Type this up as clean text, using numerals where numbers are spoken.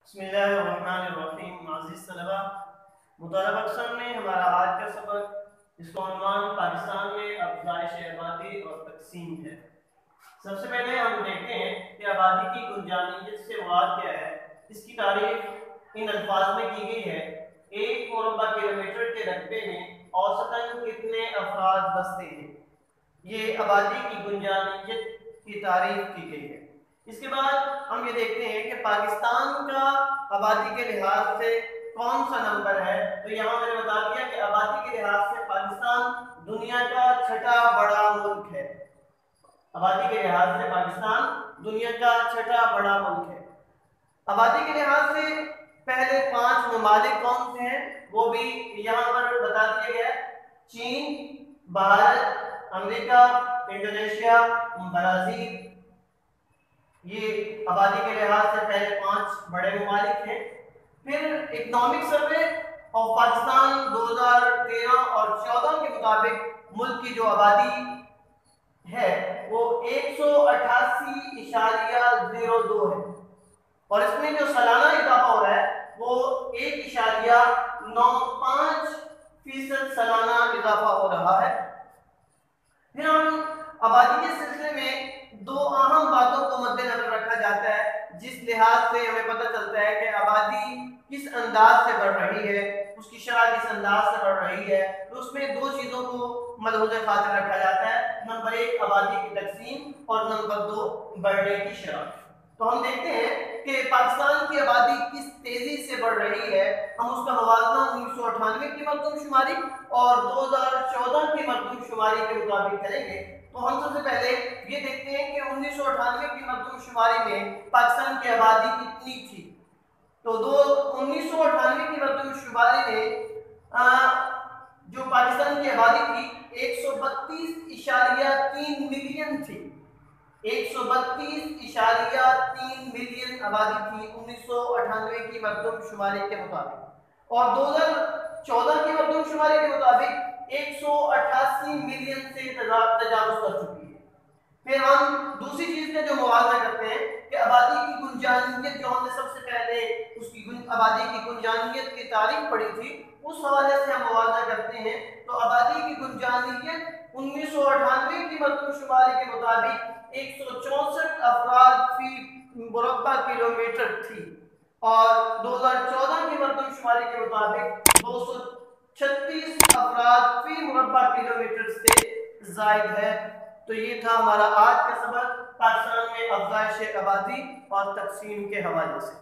बिस्मिल्लाहिर्रहमानिर्रहीम। अज़ीज़ तलबा, मुतालबा अक़सम में हमारा आज का सबक इसका उन्वान पाकिस्तान में अफ़ज़ाइश आबादी और तक़सीम है। सबसे पहले हम देखते हैं कि आबादी की गुंजानियत से मुराद क्या है। इसकी तारीफ इन अल्फाज में की गई है: एक मुरब्बा किलोमीटर के रकबे में औसतन कितने अफराद बसते हैं। ये आबादी की गुंजानियत की तारीफ की गई है। इसके बाद हम ये देखते हैं कि पाकिस्तान का आबादी के लिहाज से कौन सा नंबर है। तो यहाँ मैंने बता दिया कि आबादी के लिहाज से पाकिस्तान दुनिया का छठा बड़ा मुल्क है। आबादी के लिहाज से पाकिस्तान दुनिया का छठा बड़ा मुल्क है। आबादी के लिहाज से पहले 5 ममालिक कौन से हैं वो भी यहाँ पर बता दिया गया है: चीन, भारत, अमेरिका, इंडोनेशिया, ब्राजील। ये आबादी के लिहाज से पहले 5 बड़े ममालिक हैं। फिर इकोनॉमिक सर्वे ऑफ पाकिस्तान 2013 और 14 के मुताबिक मुल्क की जो आबादी है वो 188.02 है और इसमें जो सालाना इजाफा हो रहा है वो 1.95% सालाना इजाफा हो रहा है। फिर हम आबादी के सिलसिले में 2 अहम बातों को मद्देनजर रखा जाता है जिस लिहाज से हमें पता चलता है कि आबादी किस अंदाज से बढ़ रही है, उसकी शरह किस अंदाज से बढ़ रही है। तो उसमें 2 चीज़ों को मलहूज़ खातिर रखा जाता है: नंबर 1 आबादी की तकसीम और नंबर 2 बढ़ने की शरह। तो हम देखते हैं कि पाकिस्तान की आबादी किस तेजी से बढ़ रही है। हम उसका मुवाज़ना 1998 की मरदमशुमारी और 2014 की मरदमशुमारी के मुताबिक करेंगे। तो हम सबसे पहले ये देखते हैं कि 1998 की मरदमशुमारी में पाकिस्तान की आबादी कितनी थी। तो 1998 की मरदमशुमारी में जो पाकिस्तान की आबादी थी 132.3 मिलियन थी। 132.3 मिलियन आबादी थी 1998 की मरदमशुमारी के मुताबिक और 2014 की मरदमशुमारी के मुताबिक 188 मिलियन से तजावुज़ कर चुकी है। फिर हम दूसरी चीज में जो मुआवजा करते हैं कि आबादी की गुंजानियत, जो हमने सबसे पहले उसकी आबादी की गुंजानियत की तारीफ पढ़ी थी, उस हवाले से हम मुआवजा करते हैं। तो आबादी की गुंजानियत 1998 की मरदमशुमारी के मुताबिक 164 अफराद फी मुरब्बा किलोमीटर थी और 2014 की मरदमशुमारी के मुताबिक 236 अफराद फी मुरब्बा किलोमीटर से जायद है। तो ये था हमारा आज का सबक पाकिस्तान में अफ़ज़ाइश आबादी और तक़सीम के हवाले से।